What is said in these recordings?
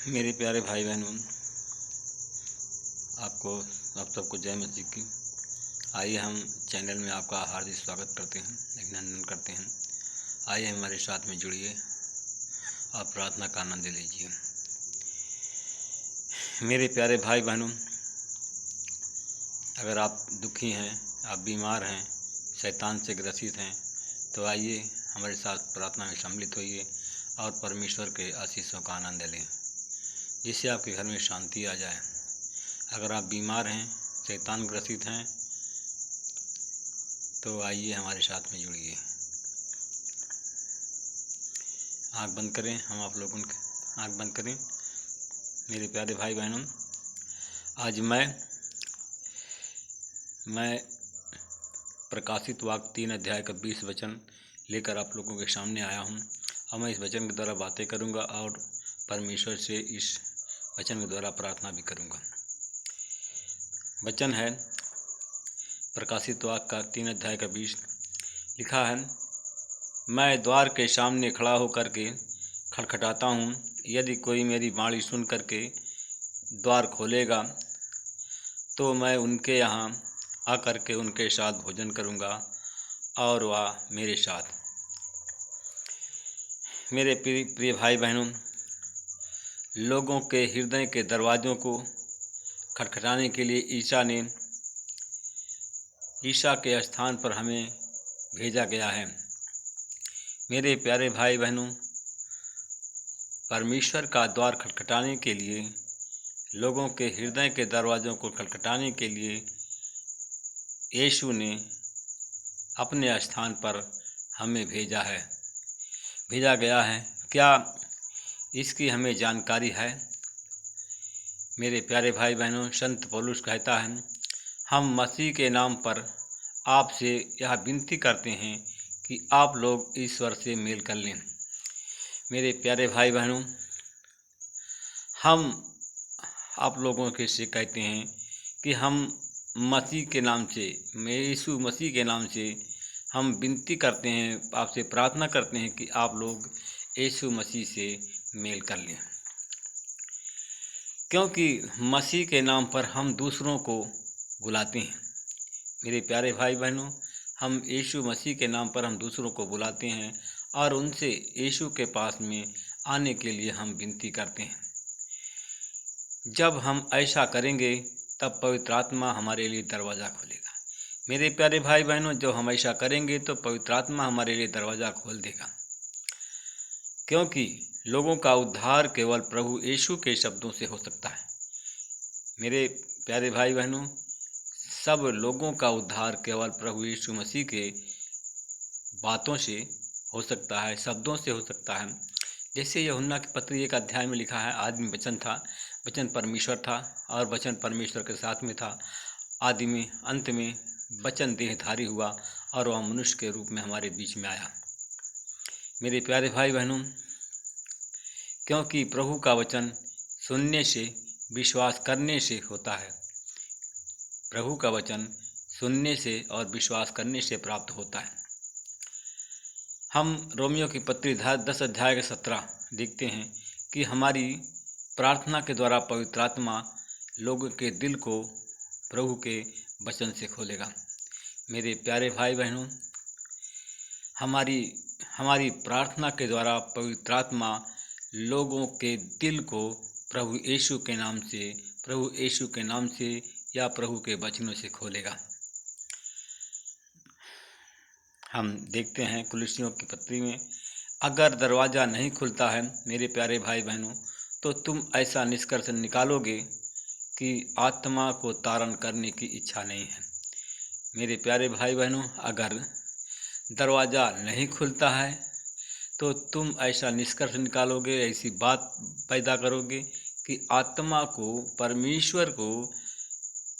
मेरे प्यारे भाई बहनों, आपको आप सबको जय मसीह की। आइए हम चैनल में आपका हार्दिक स्वागत करते हैं, अभिनंदन करते हैं। आइए हमारे साथ में जुड़िए और प्रार्थना का आनंद लीजिए। मेरे प्यारे भाई बहनों, अगर आप दुखी हैं, आप बीमार हैं, शैतान से ग्रसित हैं, तो आइए हमारे साथ प्रार्थना में सम्मिलित होइए और परमेश्वर के आशीषों का आनंद लें, जिससे आपके घर में शांति आ जाए। अगर आप बीमार हैं, शैतान ग्रसित हैं, तो आइए हमारे साथ में जुड़िए। आँख बंद करें, हम आप लोगों की आँख बंद करें। मेरे प्यारे भाई बहनों, आज मैं प्रकाशित वाक्य 3 अध्याय का 20 वचन लेकर आप लोगों के सामने आया हूँ और मैं इस वचन के द्वारा बातें करूँगा और परमेश्वर से इस वचन के द्वारा प्रार्थना भी करूँगा। वचन है प्रकाशित वाक्य का 3 अध्याय का 20। लिखा है, मैं द्वार के सामने खड़ा होकर के खटखटाता हूँ। यदि कोई मेरी वाणी सुन करके द्वार खोलेगा तो मैं उनके यहाँ आकर के उनके साथ भोजन करूँगा और वह मेरे साथ। मेरे प्रिय भाई बहनों, लोगों के हृदय के दरवाज़ों को खटखटाने के लिए ईसा के स्थान पर हमें भेजा गया है। मेरे प्यारे भाई बहनों, परमेश्वर का द्वार खटखटाने के लिए, लोगों के हृदय के दरवाज़ों को खटखटाने के लिए यीशु ने अपने स्थान पर हमें भेजा गया है। क्या इसकी हमें जानकारी है? मेरे प्यारे भाई बहनों, संत पौलुस कहता है, हम मसीह के नाम पर आपसे यह विनती करते हैं कि आप लोग ईश्वर से मेल कर लें। मेरे प्यारे भाई बहनों, हम आप लोगों के से कहते हैं कि हम मसीह के नाम से, यीशु मसीह के नाम से हम विनती करते हैं, आपसे प्रार्थना करते हैं कि आप लोग यीशु मसीह से मेल कर लें, क्योंकि मसीह के नाम पर हम दूसरों को बुलाते हैं। मेरे प्यारे भाई बहनों, हम यीशु मसीह के नाम पर हम दूसरों को बुलाते हैं और उनसे यीशु के पास में आने के लिए हम विनती करते हैं। जब हम ऐसा करेंगे तब पवित्र आत्मा हमारे लिए दरवाज़ा खोलेगा। मेरे प्यारे भाई बहनों, जब हम ऐसा करेंगे तो पवित्र आत्मा हमारे लिए दरवाज़ा खोल देगा, क्योंकि लोगों का उद्धार केवल प्रभु यीशु के शब्दों से हो सकता है। मेरे प्यारे भाई बहनों, सब लोगों का उद्धार केवल प्रभु यीशु मसीह के बातों से हो सकता है, शब्दों से हो सकता है। जैसे यूहन्ना की पत्री 1 अध्याय में लिखा है, आदि में वचन था, वचन परमेश्वर था और वचन परमेश्वर के साथ में था। आदि में अंत में वचन देहधारी हुआ और वह मनुष्य के रूप में हमारे बीच में आया। मेरे प्यारे भाई बहनों, क्योंकि प्रभु का वचन सुनने से, विश्वास करने से होता है। प्रभु का वचन सुनने से और विश्वास करने से प्राप्त होता है। हम रोमियो की पत्री 10 अध्याय के 17 देखते हैं कि हमारी प्रार्थना के द्वारा पवित्र आत्मा लोगों के दिल को प्रभु के वचन से खोलेगा। मेरे प्यारे भाई बहनों, हमारी प्रार्थना के द्वारा पवित्र आत्मा लोगों के दिल को प्रभु यीशु के नाम से या प्रभु के वचनों से खोलेगा। हम देखते हैं कुलुस्सियों की पत्री में, अगर दरवाज़ा नहीं खुलता है मेरे प्यारे भाई बहनों, तो तुम ऐसा निष्कर्ष निकालोगे कि आत्मा को तारण करने की इच्छा नहीं है। मेरे प्यारे भाई बहनों, अगर दरवाज़ा नहीं खुलता है तो तुम ऐसा निष्कर्ष निकालोगे, ऐसी बात पैदा करोगे कि आत्मा को, परमेश्वर को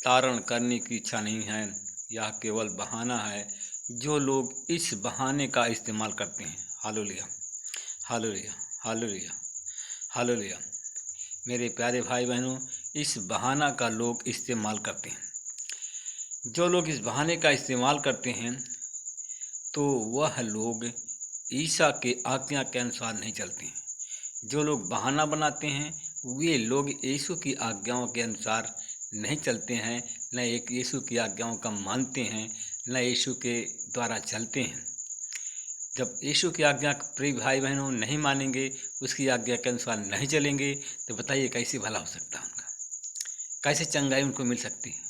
तारण करने की इच्छा नहीं है। यह केवल बहाना है जो लोग इस बहाने का इस्तेमाल करते हैं। Hallelujah, hallelujah, hallelujah, hallelujah. मेरे प्यारे भाई बहनों, इस बहाना का लोग इस्तेमाल करते हैं। जो लोग इस बहाने का इस्तेमाल करते हैं तो वह लोग ईसा के आज्ञा के अनुसार नहीं चलते हैं। जो लोग बहाना बनाते हैं वे लोग यीशु की आज्ञाओं के अनुसार नहीं चलते हैं, न एक यीशु की आज्ञाओं का मानते हैं, न यीशु के द्वारा चलते हैं। जब यीशु की आज्ञा प्रिय भाई बहनों नहीं मानेंगे, उसकी आज्ञा के अनुसार नहीं चलेंगे, तो बताइए कैसे भला हो सकता है उनका, कैसे चंगाई उनको मिल सकती है।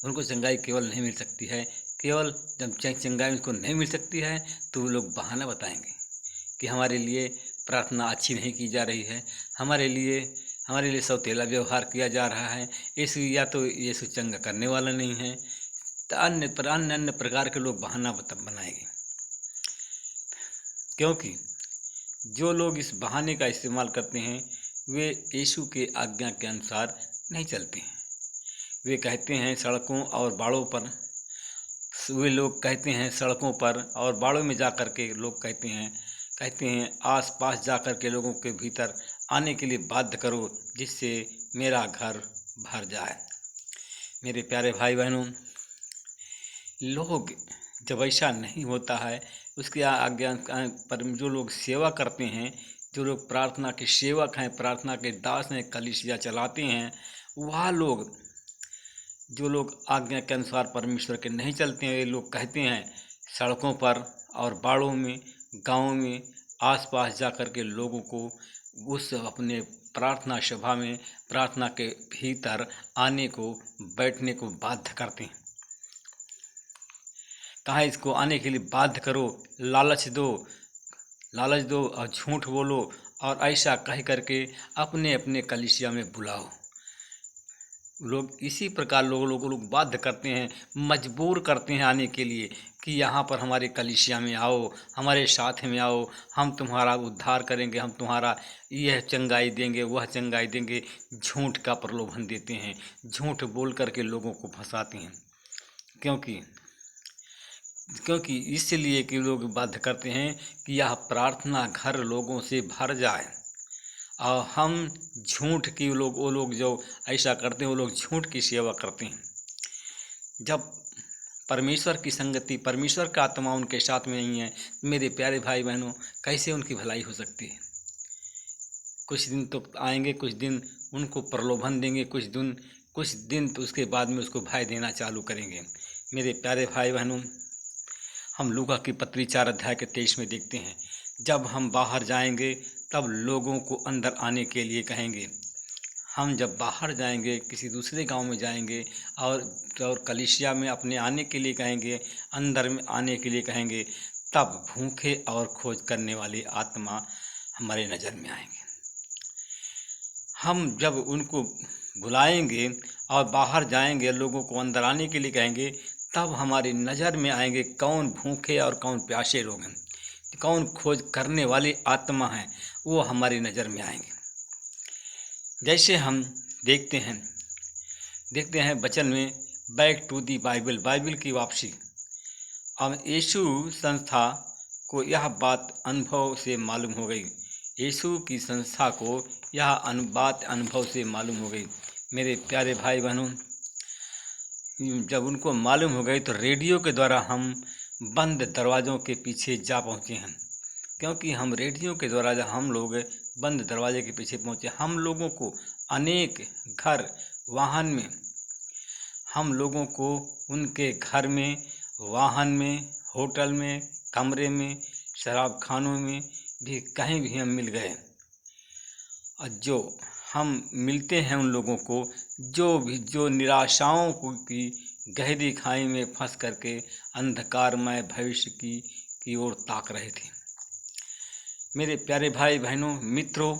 उनको चंगाई केवल नहीं मिल सकती है, केवल जब चंगाई उनको नहीं मिल सकती है तो वो लोग बहाना बताएंगे कि हमारे लिए प्रार्थना अच्छी नहीं की जा रही है, हमारे लिए सौतेला व्यवहार किया जा रहा है, यीशु या तो यीशु चंगा करने वाला नहीं है। तो अन्य प्रकार के लोग बहाना बनाएंगे, क्योंकि जो लोग इस बहाने का इस्तेमाल करते हैं वे यीशु के आज्ञा के अनुसार नहीं चलते हैं। वे कहते हैं सड़कों और बाड़ों पर, वे लोग कहते हैं सड़कों पर और बाड़ों में जा कर के लोग कहते हैं आस पास जा कर के लोगों के भीतर आने के लिए बाध्य करो, जिससे मेरा घर भर जाए। मेरे प्यारे भाई बहनों, लोग जब ऐसा नहीं होता है, उसके आज्ञा पर जो लोग सेवा करते हैं, जो लोग प्रार्थना के सेवक हैं, प्रार्थना के दास हैं, कलीसिया चलाते हैं, वह लोग जो लोग आज्ञा के अनुसार परमेश्वर के नहीं चलते हैं, वे लोग कहते हैं सड़कों पर और बाड़ों में, गाँव में, आसपास जा कर के लोगों को उस अपने प्रार्थना सभा में, प्रार्थना के भीतर आने को, बैठने को बाध्य करते हैं। कहाँ इसको आने के लिए बाध्य करो, लालच दो और झूठ बोलो और ऐसा कह करके अपने अपने कलीसिया में बुलाओ। लोग इसी प्रकार लोग बाध्य करते हैं, मजबूर करते हैं आने के लिए कि यहाँ पर हमारे कलीसिया में आओ, हमारे साथ में आओ, हम तुम्हारा उद्धार करेंगे, हम तुम्हारा यह चंगाई देंगे, वह चंगाई देंगे। झूठ का प्रलोभन देते हैं, झूठ बोल करके लोगों को फंसाते हैं। क्योंकि इसलिए कि लोग बाध्य करते हैं कि यह प्रार्थना घर लोगों से भर जाए, और हम झूठ की वो लोग जो ऐसा करते हैं वो लोग झूठ की सेवा करते हैं। जब परमेश्वर की संगति, परमेश्वर का आत्मा उनके साथ में नहीं है, मेरे प्यारे भाई बहनों, कैसे उनकी भलाई हो सकती है। कुछ दिन तो आएंगे, कुछ दिन उनको प्रलोभन देंगे, कुछ दिन तो उसके बाद में उसको भय देना चालू करेंगे। मेरे प्यारे भाई बहनों, हम लूका की पत्री 4 अध्याय के 23 में देखते हैं, जब हम बाहर जाएंगे तब लोगों को अंदर आने के लिए कहेंगे। हम जब बाहर जाएंगे, किसी दूसरे गांव में जाएंगे और कलीसिया में अपने आने के लिए कहेंगे, अंदर में आने के लिए कहेंगे, तब भूखे और खोज करने वाली आत्मा हमारे नज़र में आएंगे। हम जब उनको बुलाएंगे और बाहर जाएंगे, लोगों को अंदर आने के लिए कहेंगे, तब हमारी नज़र में आएंगे कौन भूखे और कौन प्यासे लोग हैं, कौन खोज करने वाली आत्मा है, वो हमारी नज़र में आएंगे। जैसे हम देखते हैं वचन में, बैक टू दी बाइबल की वापसी। अब यीशु संस्था को यह बात अनुभव से मालूम हो गई, यीशु की संस्था को यह बात अनुभव से मालूम हो गई। मेरे प्यारे भाई बहनों, जब उनको मालूम हो गई तो रेडियो के द्वारा हम बंद दरवाज़ों के पीछे जा पहुँचे हैं। क्योंकि हम रेडियो के द्वारा जब हम लोग बंद दरवाजे के पीछे पहुँचे, हम लोगों को अनेक घर, वाहन में, हम लोगों को उनके घर में, वाहन में, होटल में, कमरे में, शराब खानों में भी कहीं भी हम मिल गए। और जो हम मिलते हैं उन लोगों को जो निराशाओं की गहरी खाई में फंस करके अंधकारमय भविष्य की ओर ताक रहे थे। मेरे प्यारे भाई बहनों, मित्रों,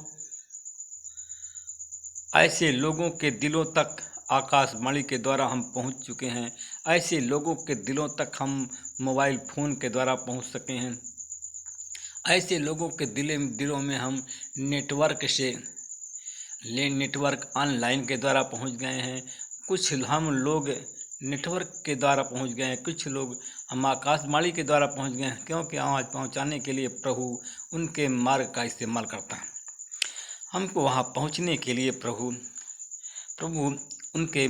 ऐसे लोगों के दिलों तक आकाशवाणी के द्वारा हम पहुंच चुके हैं, ऐसे लोगों के दिलों तक हम मोबाइल फ़ोन के द्वारा पहुंच सके हैं, ऐसे लोगों के दिलों में हम नेटवर्क ऑनलाइन के द्वारा पहुंच गए हैं। कुछ हम लोग नेटवर्क के द्वारा पहुंच गए हैं, कुछ लोग हम आकाशवाणी के द्वारा पहुंच गए हैं, क्योंकि आवाज़ पहुंचाने के लिए प्रभु उनके मार्ग का इस्तेमाल करता है। हमको वहां पहुंचने के लिए प्रभु उनके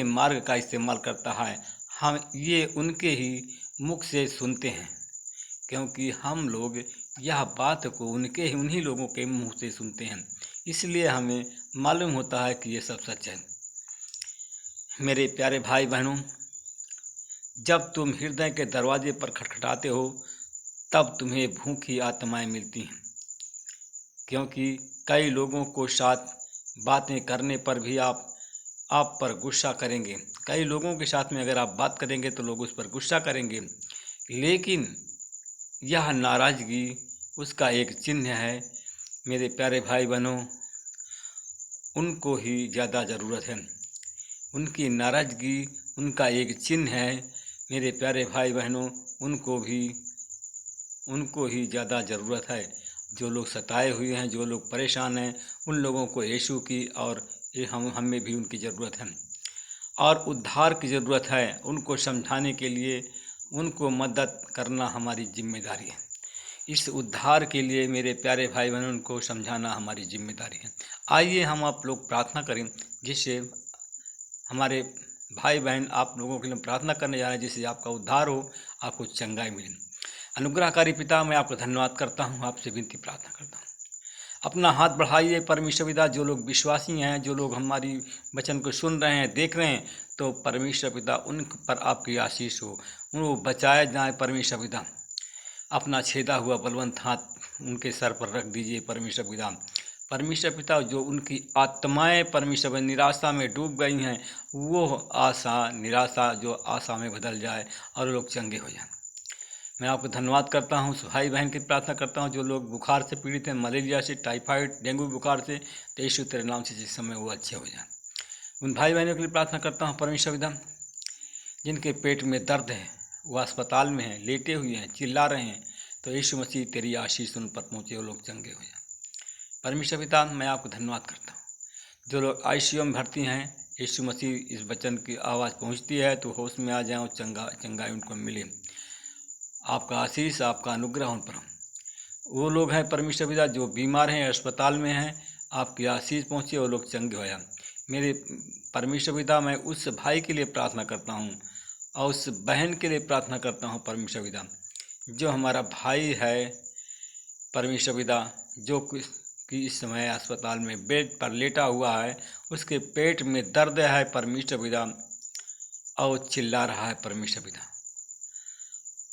मार्ग का इस्तेमाल करता है। हम ये उनके ही मुख से सुनते हैं, क्योंकि हम लोग यह बात को उन्हीं लोगों के मुंह से सुनते हैं, इसलिए हमें मालूम होता है कि ये सब सच है। मेरे प्यारे भाई बहनों, जब तुम हृदय के दरवाजे पर खटखटाते हो तब तुम्हें भूखी आत्माएं मिलती हैं, क्योंकि कई लोगों को साथ बातें करने पर भी आप पर गुस्सा करेंगे। कई लोगों के साथ में अगर आप बात करेंगे तो लोग उस पर गुस्सा करेंगे, लेकिन यह नाराज़गी उसका एक चिन्ह है। मेरे प्यारे भाई बहनों, उनको ही ज़्यादा ज़रूरत है। उनकी नाराज़गी उनका एक चिन्ह है। मेरे प्यारे भाई बहनों, उनको ही ज़्यादा ज़रूरत है। जो लोग सताए हुए हैं, जो लोग परेशान हैं, उन लोगों को यीशु की और हमें भी उनकी ज़रूरत है और उद्धार की ज़रूरत है। उनको समझाने के लिए उनको मदद करना हमारी जिम्मेदारी है। इस उद्धार के लिए मेरे प्यारे भाई बहनों, उनको समझाना हमारी जिम्मेदारी है। आइए हम आप लोग प्रार्थना करें, जिससे हमारे भाई बहन आप लोगों के लिए प्रार्थना करने जा रहे हैं, जिससे आपका उद्धार हो, आपको चंगाई मिले। अनुग्रहकारी पिता, मैं आपका धन्यवाद करता हूँ, आपसे विनती प्रार्थना करता हूँ, अपना हाथ बढ़ाइए परमेश्वर पिता। जो लोग विश्वासी हैं, जो लोग हमारी वचन को सुन रहे हैं, देख रहे हैं, तो परमेश्वर पिता उन पर आपकी आशीष हो, उनको बचाया जाए। परमेश्वर पिता अपना छेदा हुआ बलवंत हाथ उनके सर पर रख दीजिए। परमेश्वर पिता, परमेश्वर पिता जो उनकी आत्माएं परमेश्वर निराशा में डूब गई हैं, वो निराशा जो आशा में बदल जाए और लोग चंगे हो जाएं। मैं आपको धन्यवाद करता हूँ। उस भाई बहन की प्रार्थना करता हूँ जो लोग बुखार से पीड़ित हैं, मलेरिया से, टाइफाइड, डेंगू बुखार से, तो यीशु तेरे नाम से जिस समय वो अच्छे हो जाएं। उन भाई बहनों के लिए प्रार्थना करता हूँ परमेश्वर पिता, जिनके पेट में दर्द है, वो अस्पताल में हैं, लेटे हुए हैं, चिल्ला रहे हैं, तो यीशु मसीह तेरी आशीष उन पर पहुँचे, वो लोग चंगे हो जाएं। परमेश्वर पिता, मैं आपको धन्यवाद करता हूँ। जो लोग आईसीयू में भर्ती हैं, यीशु मसीह इस वचन की आवाज़ पहुँचती है तो होश में आ जाएं और चंगाई उनको मिले। आपका आशीष, आपका अनुग्रह उन पर। वो लोग हैं परमेश्वर पिता जो बीमार हैं, अस्पताल में हैं, आपकी आशीष पहुँचे, वो लोग चंगे हो जाएं। मेरे परमेश्वर पिता, मैं उस भाई के लिए प्रार्थना करता हूँ और उस बहन के लिए प्रार्थना करता हूँ परमेश्वर पिता, जो हमारा भाई है परमेश्वर पिता, जो कि इस समय अस्पताल में बेड पर लेटा हुआ है, उसके पेट में दर्द है परमेश्वर पिता और चिल्ला रहा है परमेश्वर पिता।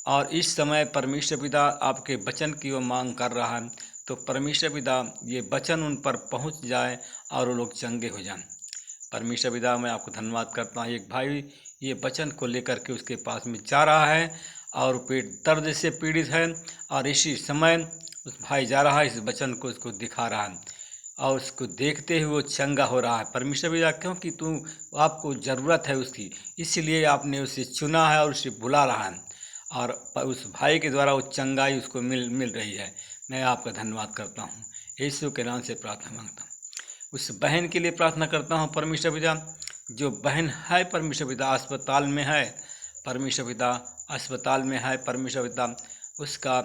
और इस समय परमेश्वर पिता आपके वचन की वो मांग कर रहा है, तो परमेश्वर पिता ये वचन उन पर पहुंच जाए और वो लोग चंगे हो जाएं। परमेश्वर पिता, मैं आपको धन्यवाद करता हूँ। एक भाई ये वचन को लेकर के उसके पास में जा रहा है और पेट दर्द से पीड़ित है, और इसी समय उस भाई जा रहा है, इस वचन को उसको दिखा रहा है और उसको देखते हुए वो चंगा हो रहा है परमेश्वर पिता, क्योंकि आपको ज़रूरत है उसकी, इसलिए आपने उसे चुना है और उसे बुला रहा है, और उस भाई के द्वारा वो चंगाई उसको मिल रही है। मैं आपका धन्यवाद करता हूँ, यीशु के नाम से प्रार्थना मांगता हूँ। उस बहन के लिए प्रार्थना करता हूँ परमेश्वर पिता, जो बहन है परमेश्वर पिता अस्पताल में है, परमेश्वर पिता अस्पताल में है परमेश्वर पिता, उसका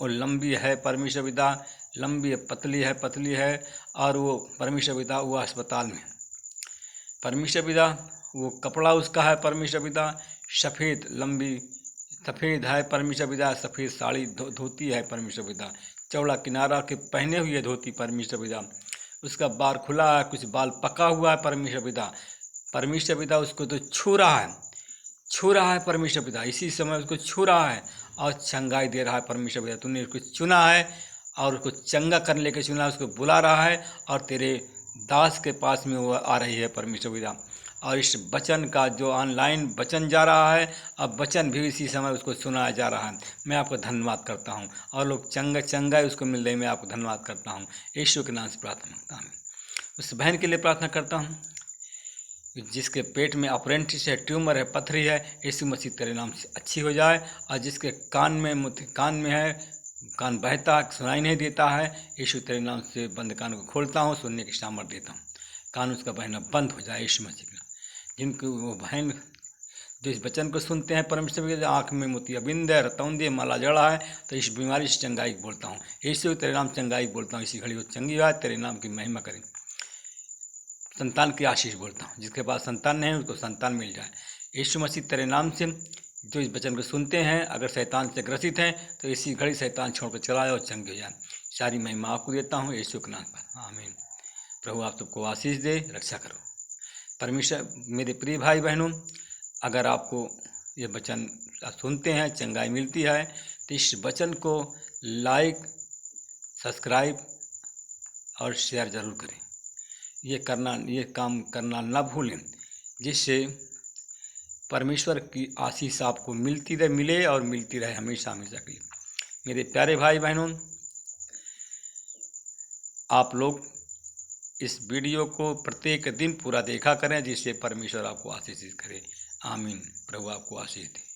वो लंबी है परमेश्वर पिता, लंबी पतली है और वो परमेश्वर पिता वो अस्पताल में परमेश्वर पिता, वो कपड़ा उसका है परमेश्वर पिता सफ़ेद, लंबी सफ़ेद है परमेश्वर पिता, सफ़ेद साड़ी धोती है परमेश्वर पिता, चौड़ा किनारा के पहने हुए धोती परमेश्वर पिता, उसका बाल खुला है, कुछ बाल पका हुआ है परमेश्वर पिता। परमेश्वर पिता उसको तो छू रहा है परमेश्वर पिता, इसी समय उसको छू रहा है और चंगाई दे रहा है परमेश्वर पिता। तूने उसको चुना है और उसको चंगा करने लेकर चुना है, उसको बुला रहा है और तेरे दास के पास में वो आ रही है परमेश्वर पिता। और इस वचन का जो ऑनलाइन वचन जा रहा है, अब वचन भी इसी समय उसको सुनाया जा रहा है। मैं आपको धन्यवाद करता हूँ और लोग चंगाई उसको मिल रही है। मैं आपको धन्यवाद करता हूँ, यीशु के नाम से प्रार्थना करता हूँ। उस बहन के लिए प्रार्थना करता हूँ जिसके पेट में अपेंडिक्स है, ट्यूमर है, पथरी है, यीशु मसीह तेरे नाम से अच्छी हो जाए। और जिसके कान में है, कान बहता सुनाई नहीं देता है, यीशु तेरे नाम से बंद कान को खोलता हूँ, सुनने की सामर्थ्य देता हूँ, कान उसका बहना बंद हो जाए यीशु मसीह का। जिनकी वो बहन जो इस वचन को सुनते हैं परमेश्वर के, आँख में मोतियाबिंद है, रतौंदी माला जड़ा है, तो इस बीमारी से चंगाई बोलता हूँ, यीशु तेरे नाम चंगाई बोलता हूँ। इसी घड़ी वो चंगी है, तेरे नाम की महिमा करें। संतान की आशीष बोलता हूँ, जिसके पास संतान नहीं है उसको संतान मिल जाए। यीशु मसीह तेरे नाम से जो इस वचन को सुनते हैं, अगर शैतान से ग्रसित हैं तो इसी घड़ी शैतान छोड़कर चला जाए और चंगे हो जाए। सारी महिमा आपको देता हूँ यीशु के नाम पर, आमीन। प्रभु आप सबको आशीष दे, रक्षा करो। परमेश्वर, मेरे प्रिय भाई बहनों, अगर आपको ये वचन सुनते हैं, चंगाई मिलती है, तो इस वचन को लाइक, सब्सक्राइब और शेयर ज़रूर करें। ये काम करना ना भूलें, जिससे परमेश्वर की आशीष आपको मिले और मिलती रहे हमेशा हमेशा के लिए। मेरे प्यारे भाई बहनों, आप लोग इस वीडियो को प्रत्येक दिन पूरा देखा करें, जिससे परमेश्वर आपको आशीषित करे, आमीन। प्रभु आपको आशीष दे।